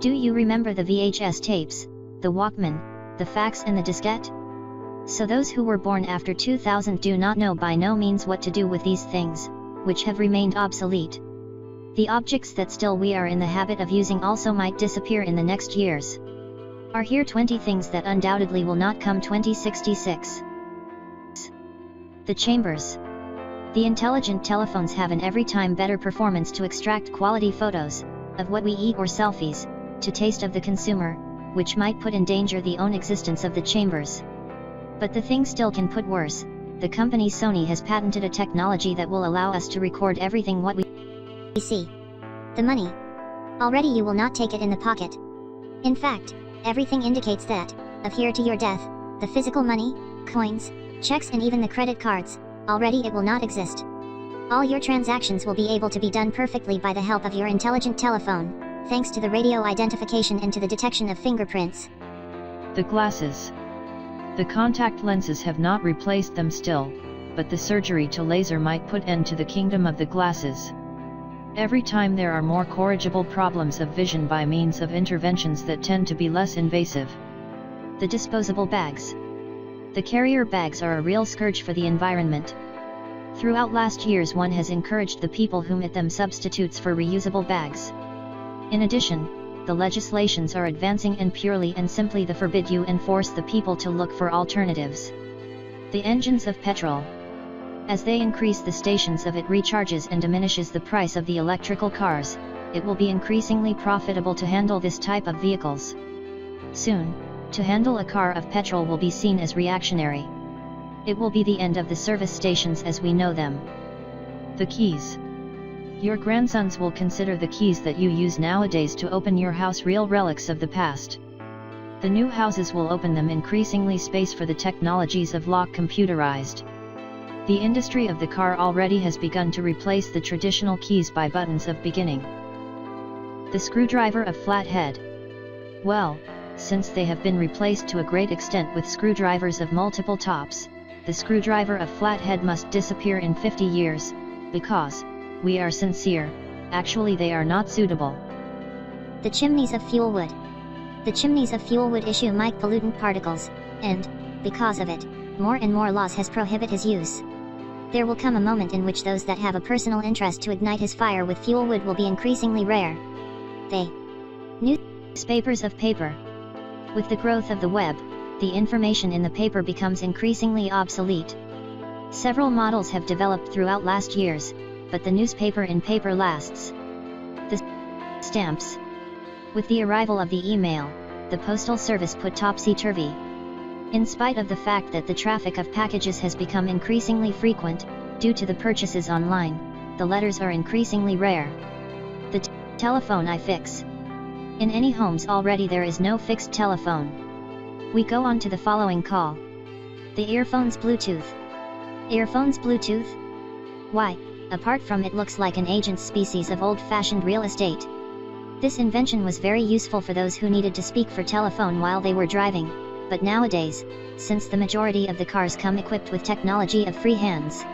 Do you remember the VHS tapes, the Walkman, the fax and the diskette? So those who were born after 2000 do not know by no means what to do with these things, which have remained obsolete. The objects that still we are in the habit of using also might disappear in the next years. Are here 20 things that undoubtedly will not come 2066. The chambers. The intelligent telephones have an every time better performance to extract quality photos, of what we eat or selfies, to taste of the consumer, which might put in danger the own existence of the chambers. But the thing still can put worse. The company Sony has patented a technology that will allow us to record everything what we see. The money. Already you will not take it in the pocket. In fact, everything indicates that, of here to your death, the physical money, coins, checks and even the credit cards, already it will not exist. All your transactions will be able to be done perfectly by the help of your intelligent telephone, thanks to the radio identification and to the detection of fingerprints. The glasses. The contact lenses have not replaced them still, but the surgery to laser might put end to the kingdom of the glasses. Every time there are more corrigible problems of vision by means of interventions that tend to be less invasive. The disposable bags. The carrier bags are a real scourge for the environment. Throughout last years one has encouraged the people who met them substitutes for reusable bags. In addition, the legislations are advancing and purely and simply the forbid you and force the people to look for alternatives. The engines of petrol. As they increase the stations of it recharges and diminishes the price of the electrical cars, it will be increasingly profitable to handle this type of vehicles. Soon, to handle a car of petrol will be seen as reactionary. It will be the end of the service stations as we know them. The keys. Your grandsons will consider the keys that you use nowadays to open your house real relics of the past. The new houses will open them increasingly space for the technologies of lock computerized. The industry of the car already has begun to replace the traditional keys by buttons of beginning. The screwdriver of flathead. Well, since they have been replaced to a great extent with screwdrivers of multiple tops, the screwdriver of flathead must disappear in 50 years, because, we are sincere, actually they are not suitable. The chimneys of fuel wood. The chimneys of fuel wood issue mic pollutant particles, and, because of it, more and more laws has prohibit his use. There will come a moment in which those that have a personal interest to ignite his fire with fuel wood will be increasingly rare. They. Newspapers of paper. With the growth of the web, the information in the paper becomes increasingly obsolete. Several models have developed throughout last years, but the newspaper in paper lasts. The stamps. With the arrival of the email, the postal service put topsy-turvy. In spite of the fact that the traffic of packages has become increasingly frequent, due to the purchases online, the letters are increasingly rare. The telephone I fix. In any homes already there is no fixed telephone. We go on to the following call. The earphones Bluetooth. Earphones Bluetooth? Why, apart from it looks like an ancient species of old-fashioned real estate. This invention was very useful for those who needed to speak for telephone while they were driving, but nowadays, since the majority of the cars come equipped with technology of free hands.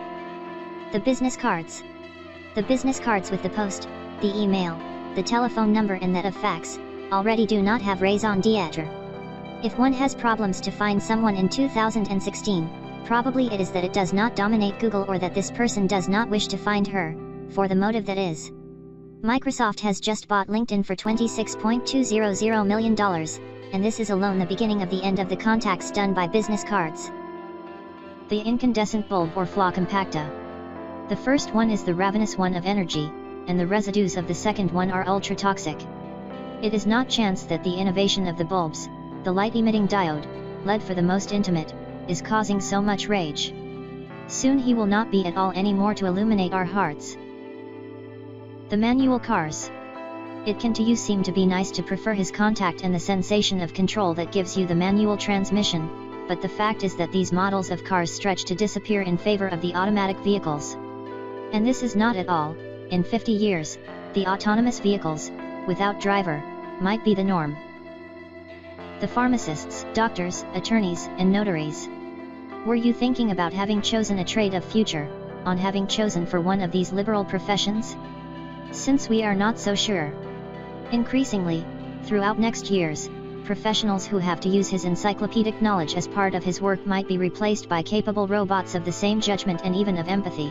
The business cards. The business cards with the post, the email, the telephone number and that of fax, already do not have raison d'etre. If one has problems to find someone in 2016, probably it is that it does not dominate Google or that this person does not wish to find her, for the motive that is. Microsoft has just bought LinkedIn for $26.200 million, and this is alone the beginning of the end of the contacts done by business cards. The incandescent bulb or flaw compacta. The first one is the ravenous one of energy, and the residues of the second one are ultra-toxic. It is not chance that the innovation of the bulbs, the light-emitting diode, lead for the most intimate, is causing so much rage. Soon he will not be at all any more to illuminate our hearts. The manual cars. It can to you seem to be nice to prefer his contact and the sensation of control that gives you the manual transmission, but the fact is that these models of cars stretch to disappear in favor of the automatic vehicles. And this is not at all. In 50 years, the autonomous vehicles, without driver, might be the norm. The pharmacists, doctors, attorneys, and notaries. Were you thinking about having chosen a trade of future, on having chosen for one of these liberal professions? Since we are not so sure. Increasingly, Throughout next years, professionals who have to use his encyclopedic knowledge as part of his work might be replaced by capable robots of the same judgment and even of empathy.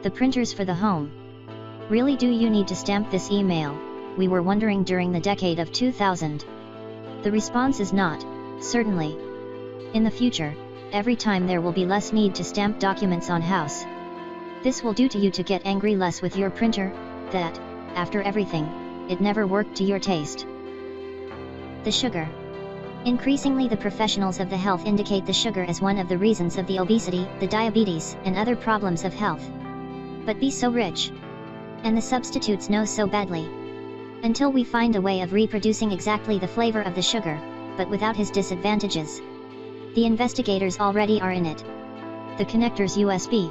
The printers for the home. Really, do you need to stamp this email? We were wondering during the decade of 2000. The response is not, certainly. In the future, every time there will be less need to stamp documents on house. This will do to you to get angry less with your printer, that, after everything, it never worked to your taste. The sugar. Increasingly the professionals of the health indicate the sugar as one of the reasons of the obesity, the diabetes, and other problems of health. But be so rich. And the substitutes know so badly. Until we find a way of reproducing exactly the flavor of the sugar, but without his disadvantages. The investigators already are in it. The connectors USB.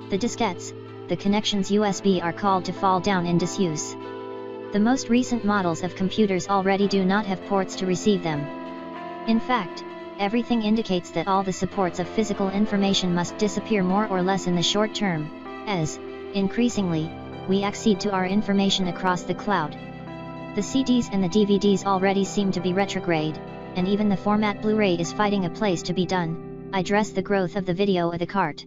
The diskettes, the connections USB are called to fall down in disuse. The most recent models of computers already do not have ports to receive them. In fact, everything indicates that all the supports of physical information must disappear more or less in the short term, as, increasingly, we accede to our information across the cloud. The CDs and the DVDs already seem to be retrograde, and even the format Blu-ray is fighting a place to be done. I address the growth of the video at the cart.